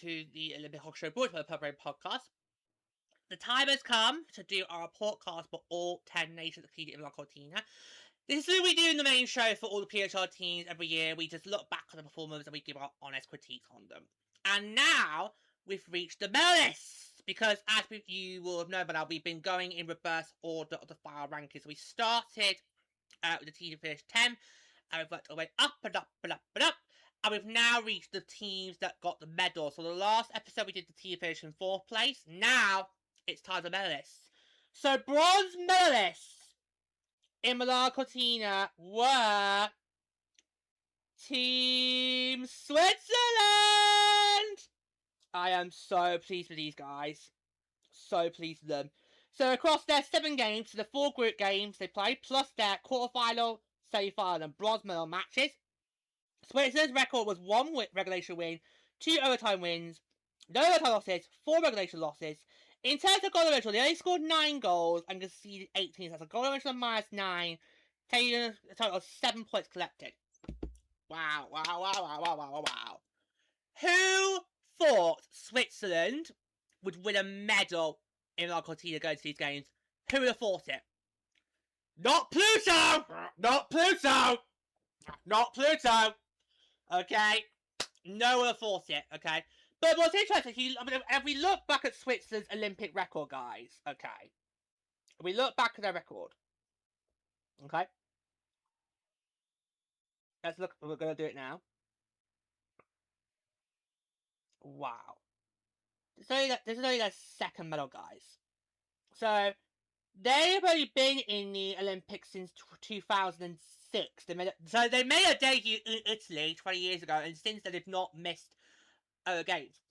to the Olympic Hockey Show brought by the Purple Rain podcast. The time has come to do our report cards for all 10 nations competing in La Cortina. This is what we do in the main show for all the PHR teams every year. We just look back on the performance and we give our honest critiques on them. And now we've reached the medalists, because as you will have known by now, we've been going in reverse order of the final rankings. We started with the team to finish 10, and we've worked our way up and up and up and up. And we've now reached the teams that got the medal. So the last episode we did the team finish in 4th place. Now it's time for medalists. So bronze medalists in Milan Cortina were Team Switzerland. I am so pleased with these guys. So pleased with them. So across their 7 games, so the 4 group games they played, plus their quarterfinal, semi-final and bronze medal matches, Switzerland's record was 1 regulation win, 2 overtime wins, no overtime losses, 4 regulation losses. In terms of goal differential, they only scored 9 goals and conceded 18. So that's a goal differential of -9, taking a total of 7 points collected. Wow, wow, wow, wow, wow, wow, wow. Who thought Switzerland would win a medal in La Cortina going to these games? Who would have thought it? Not Pluto! Not Pluto! Not Pluto! Okay? No one would have thought it, okay? But what's interesting, if we look back at Switzerland's Olympic record, guys, okay? If we look back at their record, okay? Let's look, we're going to do it now. Wow. This is only their 2nd medal, guys. So, they've only been in the Olympics since 2006. They made a debut in Italy 20 years ago, and since then they've not missed games.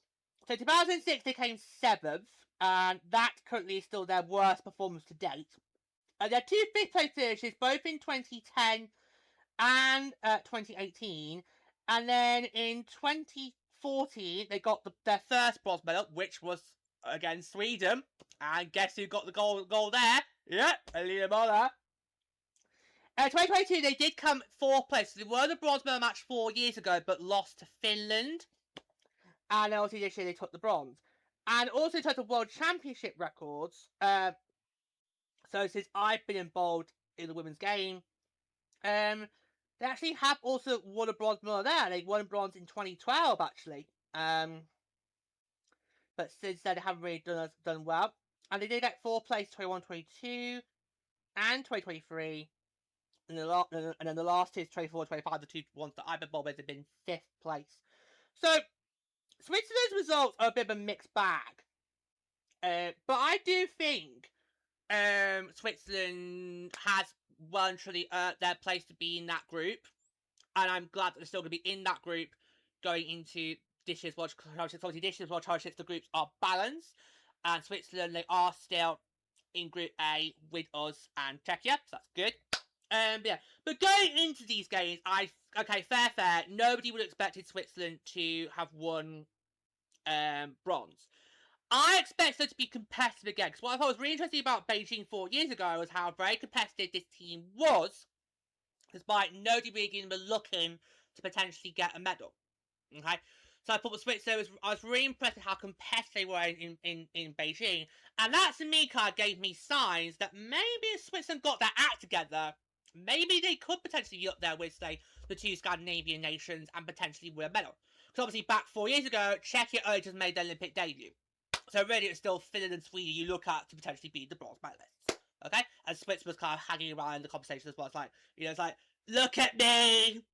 So 2006 they came 7th, and that currently is still their worst performance to date. Their 2 5th place finishes, both in 2010 and 2018, and then in 2014 they got their first bronze medal, which was again Sweden. And guess who got the goal there? Yep, Alina Moller. 2022 they did come 4th place. So they won the bronze medal match 4 years ago, but lost to Finland. And obviously this year they took the bronze. And also in terms of World Championship records, so since I've been involved in the women's game, they actually have also won a bronze medal there. They won bronze in 2012 actually. But since then they haven't really done well. And they did get 4th place 21-22 and 2023. And then the last is 24-25, the 2 ones that I've been involved with have been 5th place. So Switzerland's results are a bit of a mixed bag. But I do think Switzerland has well and truly earned their place to be in that group. And I'm glad that they're still going to be in that group going into this year's World Championships. Obviously, this year's World Championships, the groups are balanced. And Switzerland, they are still in Group A with us and Czechia. So that's good. Yeah. But going into these games, okay, fair. Nobody would have expected Switzerland to have won bronze. I expect them to be competitive again, because what I thought was really interesting about Beijing 4 years ago was how very competitive this team was, despite nobody really looking to potentially get a medal. Okay, so I thought with Switzerland, I was really impressed with how competitive they were in Beijing, and that to me kind of gave me signs that maybe if Switzerland got their act together, maybe they could potentially be up there with, say, the 2 Scandinavian nations and potentially win a medal. Because obviously back 4 years ago, Czechia only just made their Olympic debut. So really it's still Finland and Sweden you look at to potentially be the bronze medalists. Okay? And Switzerland was kind of hanging around in the conversation as well. It's like, it's like, look at me!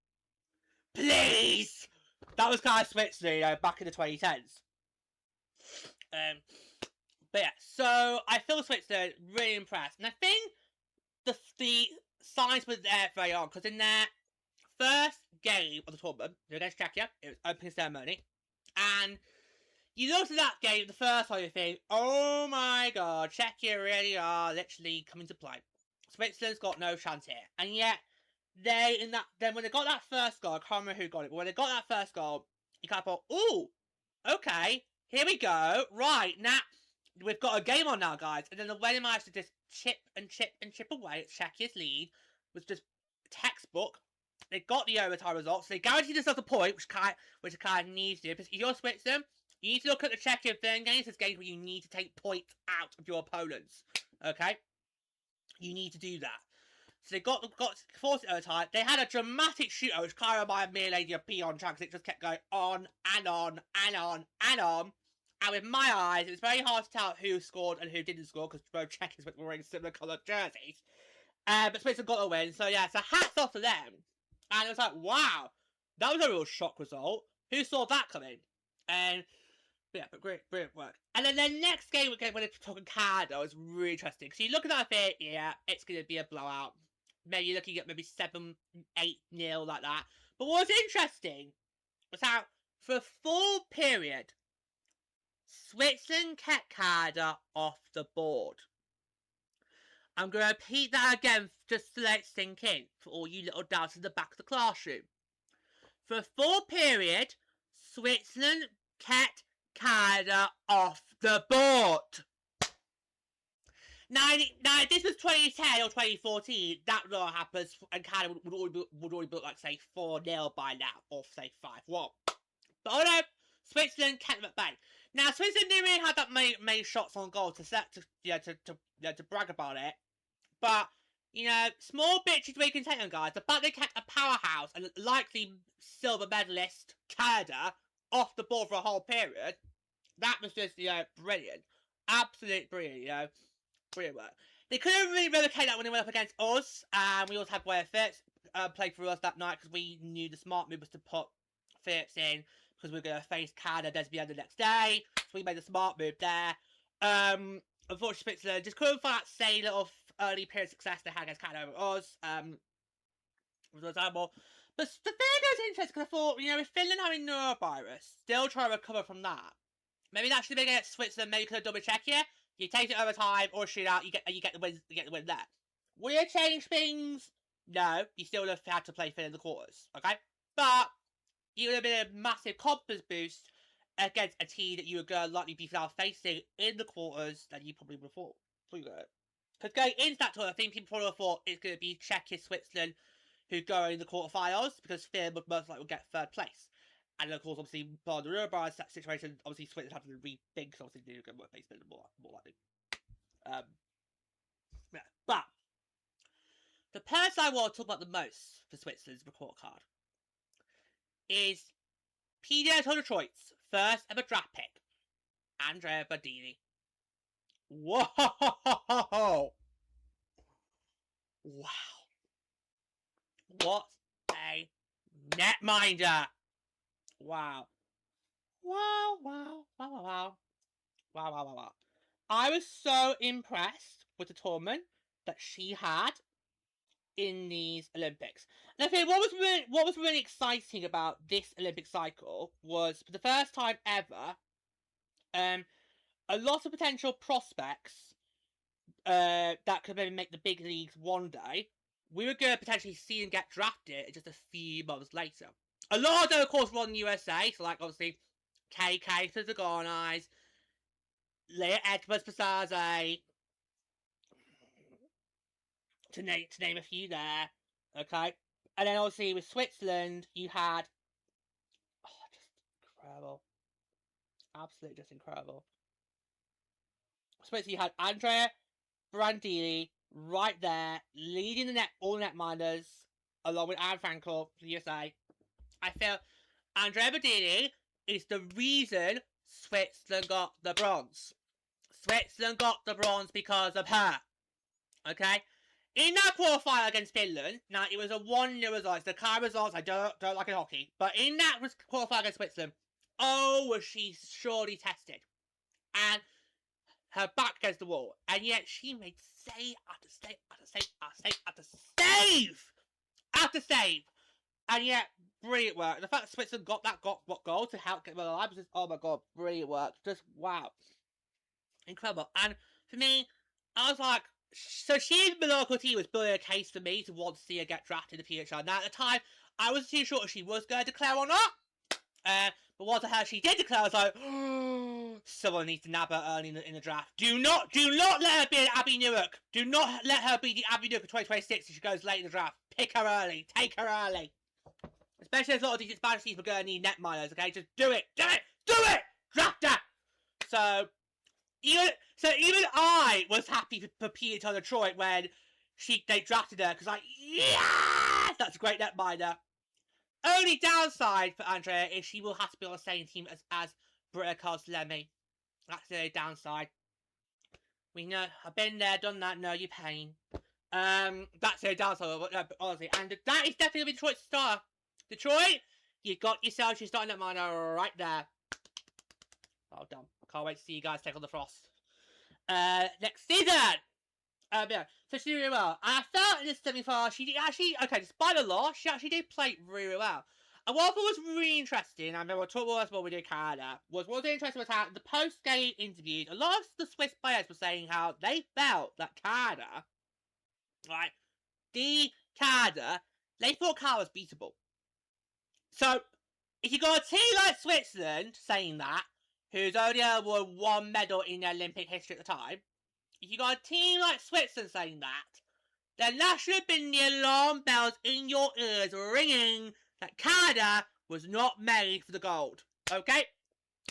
Please! That was kind of Switzerland, back in the 2010s. But yeah, so I feel Switzerland really impressed. And I think the signs were there very on, because in their first game of the tournament, against Czechia, it was opening ceremony, and you looked at that game, the first time you think, oh my god, Czechia really are literally coming to play. Switzerland's got no chance here. And yet, then when they got that first goal, I can't remember who got it, but when they got that first goal, you kind of thought, ooh, okay, here we go, right, now, we've got a game on now, guys. And then the way they managed to just chip away at Czechia's lead was just textbook. They got the overtime results. They guaranteed themselves a point, which kind of needs to do. Because if you're Switzerland, You need to look at the check-in thing games. There's games where you need to take points out of your opponents. Okay? You need to do that. So they got forced it over time. They had a dramatic shootout, which kind of reminded me of Lady of P on track, because it just kept going on and on and on and on. And with my eyes, it was very hard to tell who scored and who didn't score, because both checkers were wearing similar coloured jerseys. But Spencer got a win, so yeah, so hats off to them. And it was like, wow, that was a real shock result. Who saw that coming? And yeah, but brilliant work. And then the next game when they're talking Canada was really interesting. So you look at that bit, yeah, it's going to be a blowout. Maybe you're looking at maybe 7-8-0 like that. But what was interesting was how, for a full period, Switzerland kept Canada off the board. I'm going to repeat that again just to let it sink in for all you little doubts in the back of the classroom. For a full period, Switzerland kept Canada off the board. Now, if this was 2010 or 2014, that would not happen, and Canada would already be like, say, 4-0 by now, or say 5-1. But oh no, Switzerland kept them at bay. Now, Switzerland didn't really have that many shots on goal to brag about it. But, you know, small bitches we can take them, guys. The fact they kept a powerhouse and likely silver medalist Canada off the board for a whole period, that was just, you know, brilliant. Absolutely brilliant, you know. Brilliant work. They couldn't really replicate that when they went up against us, and we also had Where Phillips play for us that night, because we knew the smart move was to put Phillips in, because we were going to face Canada Desbian the next day, so we made the smart move there. Unfortunately, Switzerland just couldn't find that same little early period success they had against Canada over us. Was terrible. But the thing was interesting, because I thought, you know, with Finland having neurovirus, still trying to recover from that, maybe that should be against Switzerland, maybe could have double check here. You take it over time or shoot out, you get the win there. Will you change things? No, you still would have had to play Finland in the quarters, okay? But you would have been a massive confidence boost against a team that you were going to likely be facing in the quarters that you probably would have thought. Because going into that tournament, I think people probably thought it's going to be Czechia, Switzerland, who go in the quarterfinals, because Finland would most likely get third place. And of course, obviously, for the Uruguay situation, obviously Switzerland have to rethink, because obviously they're going to work face Finland more likely. Yeah. But the person I want to talk about the most for Switzerland's report card is PDA Total Detroit's first ever draft pick, Andrea Badini. Whoa! Wow. What a netminder! Wow. Wow. I was so impressed with the tournament that she had in these Olympics. And I think what was really exciting about this Olympic cycle was, for the first time ever, a lot of potential prospects that could maybe make the big leagues one day, we were going to potentially see them get drafted just a few months later. A lot of them, of course, were in the USA, so like, obviously, KK for the Gornais, Leah Edwards for Saze, to name a few there, okay? And then, obviously, with Switzerland, you had, just incredible. Absolutely just incredible. Switzerland, you had Andrea Brandini right there, leading all netminders, along with Anne Frankel for the USA. I feel Andrea Badini is the reason Switzerland got the bronze. Switzerland got the bronze because of her. Okay? In that qualifier against Finland, now it was a 1-0 result. The kind of results I don't like in hockey. But in that qualifier against Switzerland, oh, was she surely tested. And her back against the wall. And yet she made save after save after save after save after save after save. And yet, brilliant work. The fact that Switzerland got goal to help get them alive was just, oh my god, brilliant work. Just, wow. Incredible. And for me, I was like, so she, the local team, was building a case for me to want to see her get drafted in the PHL. Now, at the time, I wasn't too sure if she was going to declare or not. But once I heard she did declare, I was like, oh, someone needs to nab her early in the draft. Do not let her be an Abby Newark. Do not let her be the Abby Newark of 2026 if she goes late in the draft. Pick her early. Take her early. Especially as a lot of these Spanish teams are going to need netminers, okay? Just do it. Do it. Do it. draft her! So even I was happy for Peter Detroit when they drafted her, because like, yes! That's a great netminder. Only downside for Andrea is she will have to be on the same team as Britta Lemmy. That's the downside. We know, I've been there, done that, know your pain. That's the downside, but honestly, and that is definitely Detroit's star. Detroit, you got yourself your starting netminder right there. Well done. Can't wait to see you guys take on the Frost. Next season! Yeah, so she did really well. And I felt in this semi-final, she did actually, okay, despite the loss, she actually did play really, really well. And what I thought was really interesting, and we'll talk about what we did in Canada, was what was interesting was how the post-game interviews, a lot of the Swiss players were saying how they felt that Canada, right, Canada, they thought Canada was beatable. So, if you got a team like Switzerland saying that, who's only won one medal in their Olympic history at the time, if you got a team like Switzerland saying that, then that should have been the alarm bells in your ears ringing that Canada was not made for the gold. Okay?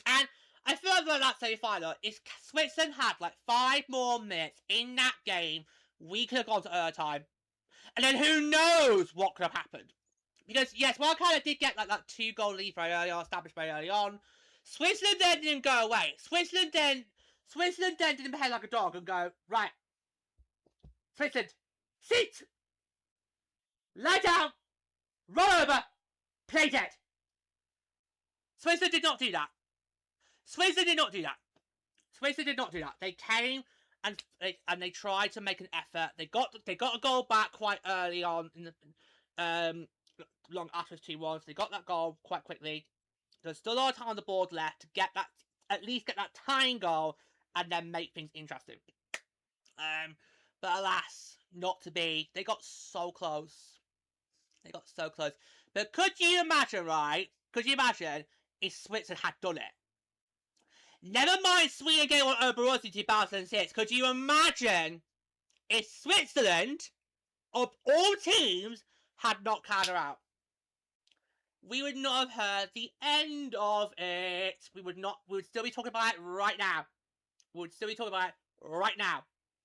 And I feel like that semi-final, if Switzerland had like 5 more minutes in that game, we could have gone to overtime. And then who knows what could have happened. Because, yes, while Canada did get like that 2-goal lead very early on, established very early on, Switzerland then didn't go away. Switzerland then didn't behave like a dog and go, right, Switzerland, sit, lie down, roll over, play dead. Switzerland did not do that. Switzerland did not do that. They came and they tried to make an effort. They got a goal back quite early on in the long after 2-1. So they got that goal quite quickly. There's still a lot of time on the board left to get that, at least get that tying goal and then make things interesting. But alas, not to be. They got so close. But could you imagine, right? Could you imagine if Switzerland had done it? Never mind Sweden getting on Oberossi in 2006. Could you imagine if Switzerland, of all teams, had knocked Canada out? We would not have heard the end of it. We would still be talking about it right now.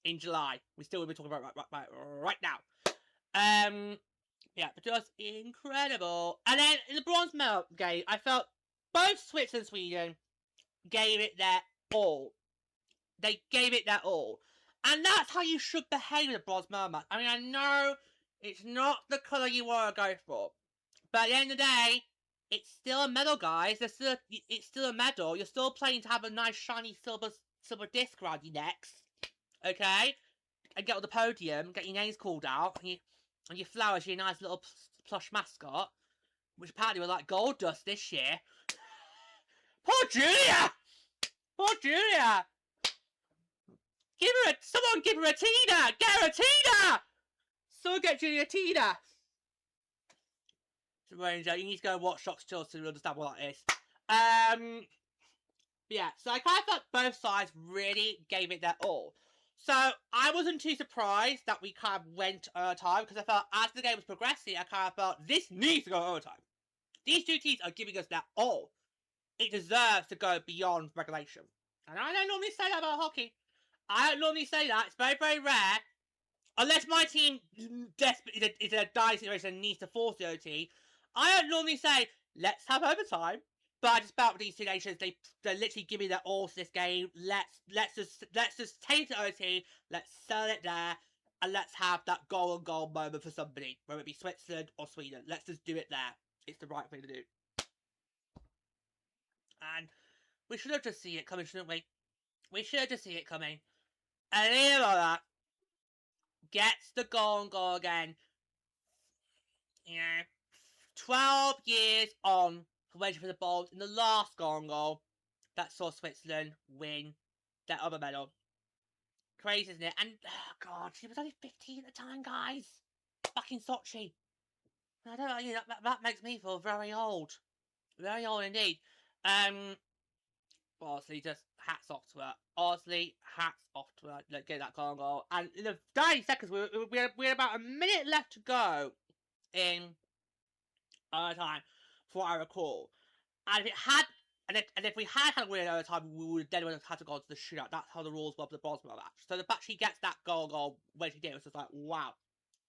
In July. We still would be talking about it right now. Yeah, but just incredible. And then in the bronze medal game, I felt both Switzerland and Sweden gave it their all. They gave it their all. And that's how you should behave in a bronze medal match. I mean, I know it's not the colour you want to go for. But at the end of the day, it's still a medal, guys. It's still a medal. You're still playing to have a nice, shiny silver disc around your necks. Okay? And get on the podium, get your names called out, and your flowers, your nice little plush mascot, which apparently were like gold dust this year. Poor Julia! Someone give her a Tina! Get her a Tina! Someone get Julia a Tina! Ranger, you need to go and watch Shock Still to understand what that is. Yeah, so I kind of thought both sides really gave it their all. So I wasn't too surprised that we kind of went overtime, because I felt as the game was progressing, I kind of felt this needs to go overtime. These two teams are giving us their all. It deserves to go beyond regulation. And I don't normally say that about hockey. I don't normally say that. It's very, very rare. Unless my team is in a dire situation and needs to force the OT, I don't normally say, let's have overtime. But I just felt with these two nations, they're literally giving their all to this game. Let's just take the OT, let's sell it there, and let's have that goal moment for somebody, whether it be Switzerland or Sweden. Let's just do it there. It's the right thing to do. And we should have just seen it coming, shouldn't we? We should have just seen it coming. And here like that gets the goal again. You know, 12 years on from waiting for the balls in the last goal that saw Switzerland win that other medal. Crazy, isn't it? And, oh God, she was only 15 at the time, guys. Back in Sochi. I don't know, you know, that makes me feel very old. Very old indeed. Honestly, just hats off to her. Honestly, hats off to her. Like, get that goal. And in the 30 seconds, we had about a minute left to go in time, from what I recall. And if it had And if we had a win overtime, we would then have had to go to the shootout. That's how the rules were for the bronze medal match. So the fact she gets that goal when she did, it was just like, wow,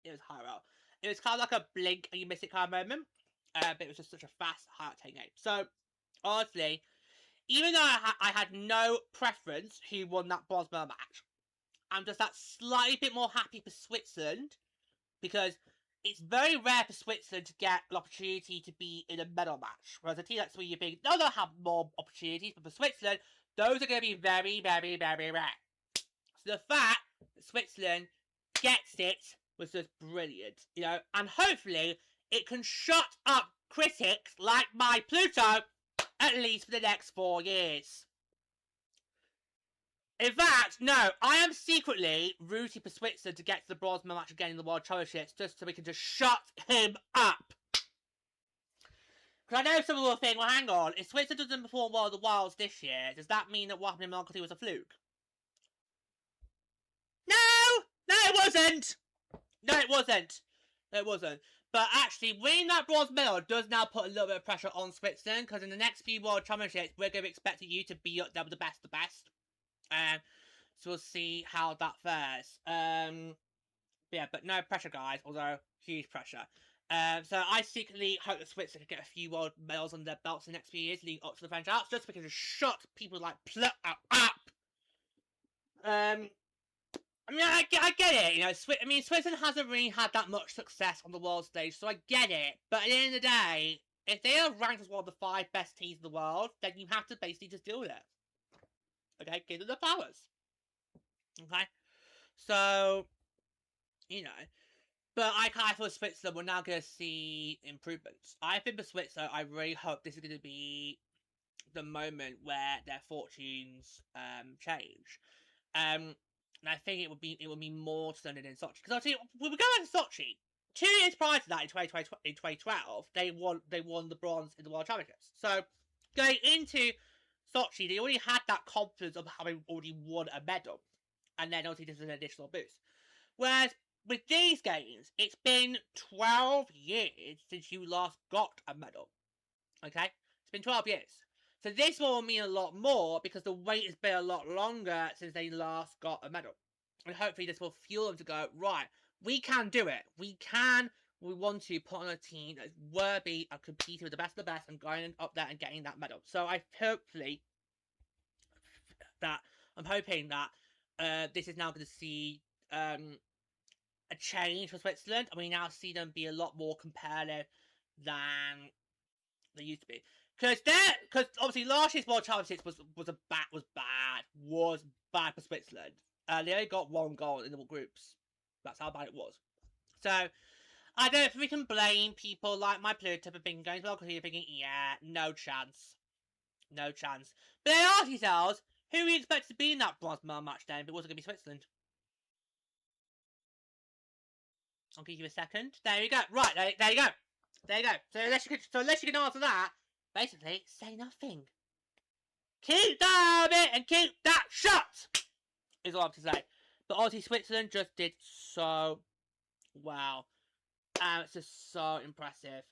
it was high up. It was kind of like a blink and you miss it kind of moment, but it was just such a fast, high octane game. So honestly, even though I had no preference who won that bronze medal match, I'm just that slightly bit more happy for Switzerland because it's very rare for Switzerland to get an opportunity to be in a medal match. Whereas a team like Sweden, they'll have more opportunities, but for Switzerland, those are going to be very, very, very rare. So the fact that Switzerland gets it was just brilliant, you know, and hopefully it can shut up critics like my Pluto at least for the next 4 years. In fact, no, I am secretly rooting for Switzerland to get to the bronze medal match again in the World Championships just so we can just shut him up. Because I know some will think, well, hang on, if Switzerland doesn't perform well at the Wilds this year, does that mean that what happened in Monaco was a fluke? No, it wasn't. No, it wasn't. No, it wasn't. But actually, winning that bronze medal does now put a little bit of pressure on Switzerland because in the next few World Championships, we're going to be expecting you to be up there with the best of the best. So we'll see how that fares. Yeah, but no pressure, guys, although huge pressure. So I secretly hope that Switzerland can get a few world medals on their belts in the next few years, leading up to the French Alps, just because it shut people like Pluto up. I mean, I get it, you know, Switzerland hasn't really had that much success on the world stage, so I get it. But at the end of the day, if they are ranked as one of the 5 best teams in the world, then you have to basically just deal with it. Okay, give them the powers. Okay? So, you know, but I kind of feel Switzerland, we're now going to see improvements. I think for Switzerland, I really hope this is going to be the moment where their fortunes change. And I think it would be more stunning in Sochi. Because obviously, when we go back to Sochi, 2 years prior to that, in 2012, they won the bronze in the World Championships. So, going into Sochi, they already had that confidence of having already won a medal. And then obviously this is an additional boost. Whereas with these games, it's been 12 years since you last got a medal. Okay? It's been 12 years. So this will mean a lot more because the wait has been a lot longer since they last got a medal. And hopefully this will fuel them to go, right, we can do it. We want to put on a team that is worthy of competing with the best of the best and going up there and getting that medal. So I'm hoping that this is now going to see a change for Switzerland, and we now see them be a lot more competitive than they used to be. Because obviously last year's World Championships was bad for Switzerland. They only got 1 goal in the groups. That's how bad it was. So I don't know if we can blame people like my Pluto for thinking going to because you're thinking, yeah, no chance. But then ask yourselves, who we expect to be in that bronze medal match then if it wasn't going to be Switzerland? I'll give you a second. There you go. Right, there you go. So unless you can answer that, basically, say nothing. Keep that bit and keep that shut, is all I have to say. But honestly, Switzerland just did so well. It's just so impressive.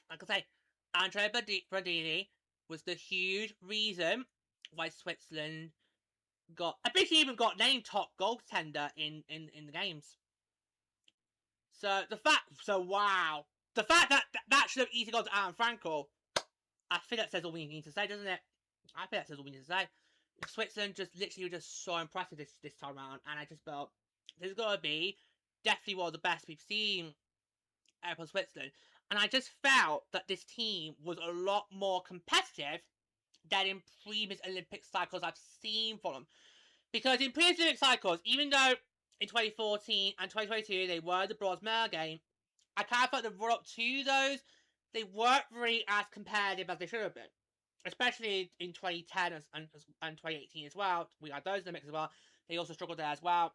Like I say, Andrea Bradini was the huge reason why Switzerland I think he even got named top goaltender in the games. So the fact that should have easily gone to Aaron Frankel, I think that says all we need to say, doesn't it? I think that says all we need to say. Switzerland just literally was just so impressive this time around, and I just felt this is gonna be definitely one of the best we've seen from Switzerland. And I just felt that this team was a lot more competitive than in previous Olympic cycles I've seen from them. Because in previous Olympic cycles, even though in 2014 and 2022 they were the bronze medal game, I kind of felt the run up to those, they weren't really as competitive as they should have been. Especially in 2010 and 2018 as well. We had those Olympics as well. They also struggled there as well.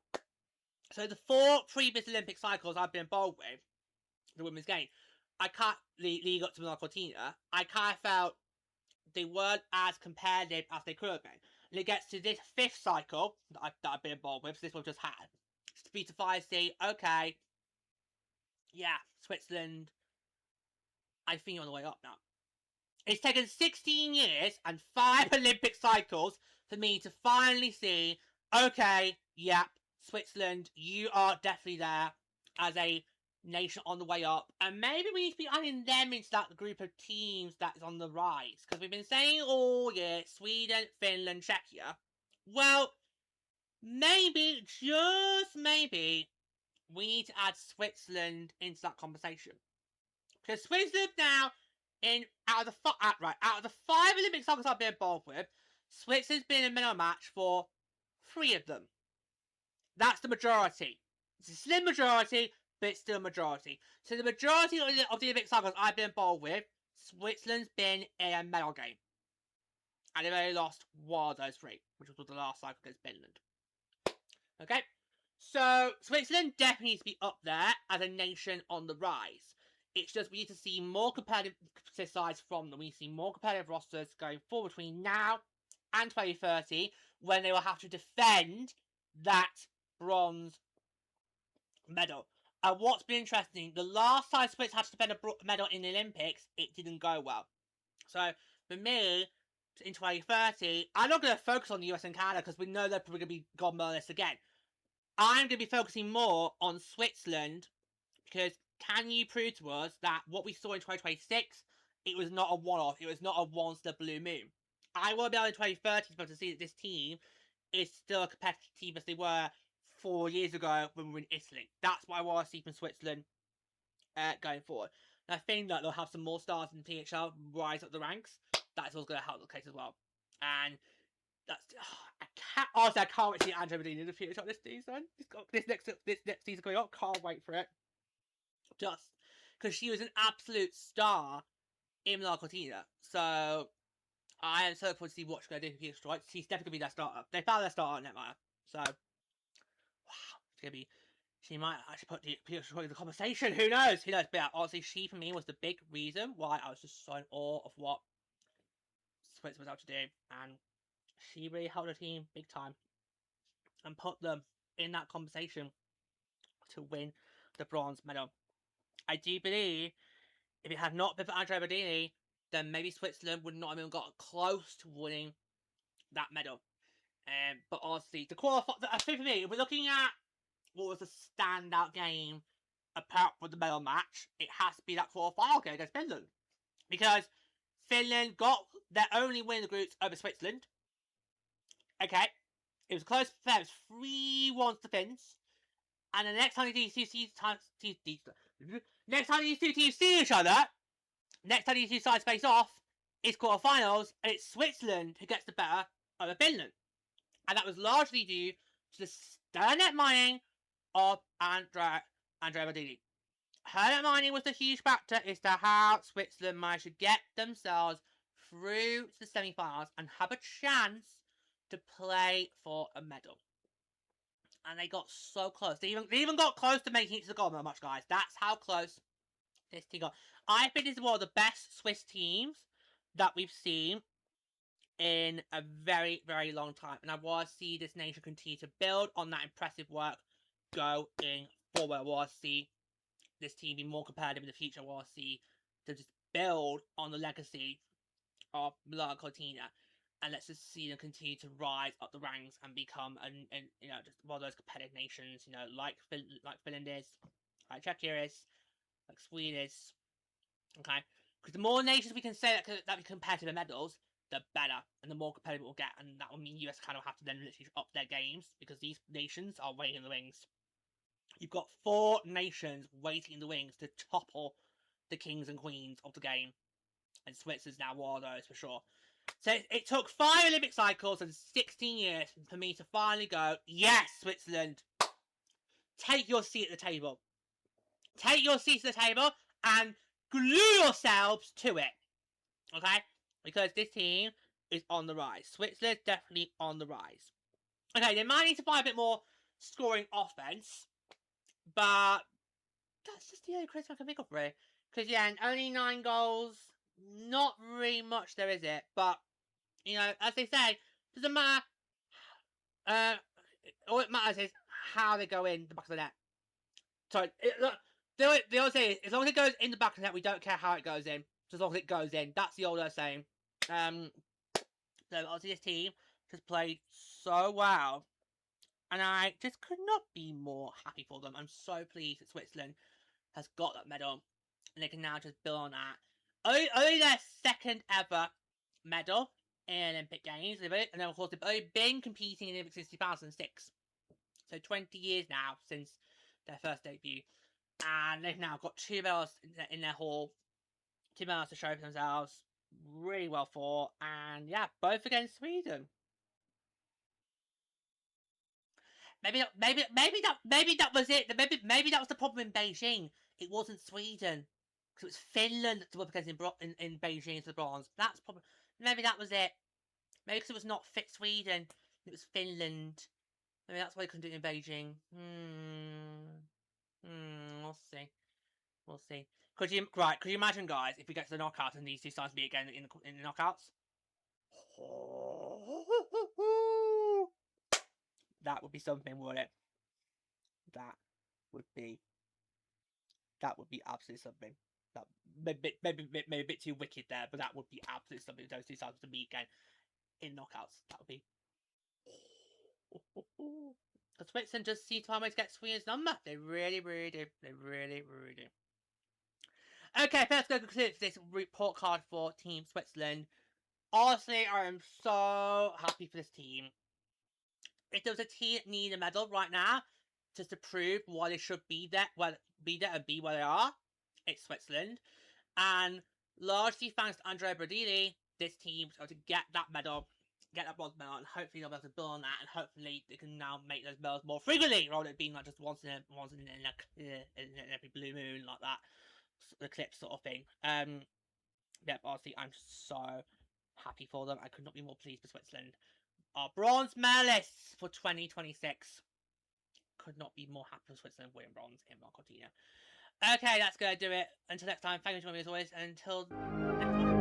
So the 4 previous Olympic cycles I've been involved with, the women's game, I can't lead up to Monaco Cortina. I kind of felt they weren't as competitive as they could have been. And it gets to this 5th cycle that I've been involved with, so this one just had. Speed to 5C, okay. Yeah, Switzerland, I think you're on the way up now. It's taken 16 years and 5 Olympic cycles for me to finally see, okay, yep, Switzerland, you are definitely there as a nation on the way up. And maybe we need to be adding them into that group of teams that is on the rise. Because we've been saying all year, Sweden, Finland, Czechia. Well, maybe, just maybe, we need to add Switzerland into that conversation. Because Switzerland now, out of the 5 Olympic cycles I've been involved with, Switzerland's been in a medal match for 3 of them. That's the majority. It's a slim majority, but it's still a majority. So the majority of the Olympic cycles I've been involved with, Switzerland's been in a medal game. And they've only lost one of those 3, which was the last cycle against Finland. Okay? So Switzerland definitely needs to be up there as a nation on the rise. It's just we need to see more competitive sides from them. We need to see more competitive rosters going forward between now and 2030, when they will have to defend that bronze medal. And what's been interesting, the last time Switzerland had to defend a medal in the Olympics, it didn't go well. So for me, in 2030, I'm not going to focus on the US and Canada because we know they're probably going to be gold medalists again. I'm going to be focusing more on Switzerland because can you prove to us that what we saw in 2026, it was not a one-off, it was not a once in a blue moon. I want to be able in 2030 to be able to see that this team is still a competitive team as they were 4 years ago when we were in Italy. That's what I want to see from Switzerland going forward. And I think that they'll have some more stars in PHL rise up the ranks. That's also going to help the case as well. And that's I can't wait to see Andrea Medina in the future this season. This next season coming up, can't wait for it. Just because she was an absolute star in La Cortina. So I am so looking forward to see what she's going to do for Future Strike. She's definitely going to be their starter. They found their starter at Netmire. So wow, it's going to be. She might actually put the Future Strike in the conversation. Who knows? Who knows? But honestly, she for me was the big reason why I was just so in awe of what Switzerland was able to do, and she really held her team big time and put them in that conversation to win the bronze medal. I do believe if it had not been for Andrea Bedini, then maybe Switzerland would not have even got close to winning that medal. But honestly, the qualify. I think for me, if we're looking at what was a standout game apart from the medal match, it has to be that quarterfinal game against Finland, because Finland got their only win in the groups over Switzerland. Okay, it was close. It was 3-1 to the Finns, and the next time these two teams see each other, next time these two sides face off, it's quarterfinals, and it's Switzerland who gets the better over Finland, and that was largely due to the stellar net mining of Andrea Bedini. Her net mining was the huge factor as to how Switzerland managed to get themselves through to the semi-finals and have a chance to play for a medal. And they got so close. They even got close to making it to the gold medal match, guys. That's how close this team got. I think this is one of the best Swiss teams that we've seen in a very, very long time. And I want to see this nation continue to build on that impressive work going forward. I want to see this team be more competitive in the future. I want to see them just build on the legacy of La Cortina. And let's just see them continue to rise up the ranks and become, just one of those competitive nations, like Finland is, like Czechia is, like Sweden is. Okay, because the more nations we can say that be competitive in medals, the better, and the more competitive we'll get, and that will mean US kind of have to then literally up their games because these nations are waiting in the wings. You've got 4 nations waiting in the wings to topple the kings and queens of the game, and Switzerland's now one of those for sure. So it took 5 Olympic cycles and 16 years for me to finally go, yes, Switzerland, take your seat at the table. Take your seat at the table and glue yourselves to it. Okay? Because this team is on the rise. Switzerland's definitely on the rise. Okay, they might need to find a bit more scoring offense, but that's just the only criticism I can think of, really. Because, yeah, only 9 goals. Not really much there, is it? But, as they say, doesn't matter. All it matters is how they go in the back of the net. Sorry, they always say, as long as it goes in the back of the net, we don't care how it goes in. as long as it goes in. That's the old saying. So obviously this team just played so well, and I just could not be more happy for them. I'm so pleased that Switzerland has got that medal, and they can now just build on that. Only their second ever medal in Olympic Games, and then of course they've only been competing in the Olympics since 2006, so 20 years now since their first debut, and they've now got 2 medals in their haul, 2 medals to show for themselves. Really well fought, and yeah, both against Sweden. Maybe that was it. Maybe that was the problem in Beijing. It wasn't Sweden, because it was Finland that was against in Beijing for the bronze. That's probably maybe that was it. Maybe because it was not fit Sweden, it was Finland. Maybe that's why they couldn't do it in Beijing. We'll see. We'll see. Could you imagine, guys, if we get to the knockouts and these two sides meet again in the knockouts? That would be something, wouldn't it? That would be absolutely something. That maybe a bit too wicked there, but that would be absolutely something. Those two sides to meet again in knockouts. That would be. Because Switzerland just seem to find ways to get Sweden's number. They really, really do. They really, really do. Okay, let's go conclude this report card for Team Switzerland. Honestly, I am so happy for this team. If there was a team that needed a medal right now, just to prove why they should be there, and be where they are, it's Switzerland. And largely thanks to Andrea Brodili, this team was able to get that medal, get that bronze medal, and hopefully they'll be able to build on that, and hopefully they can now make those medals more frequently, rather than being like just once in every blue moon like that, eclipse sort of thing. Yeah, honestly, I'm just so happy for them. I could not be more pleased for Switzerland. Our bronze medalists for 2026. Could not be more happy for Switzerland winning bronze in Marcotina. Okay, that's going to do it. Until next time, thank you for joining me as always. Until next time.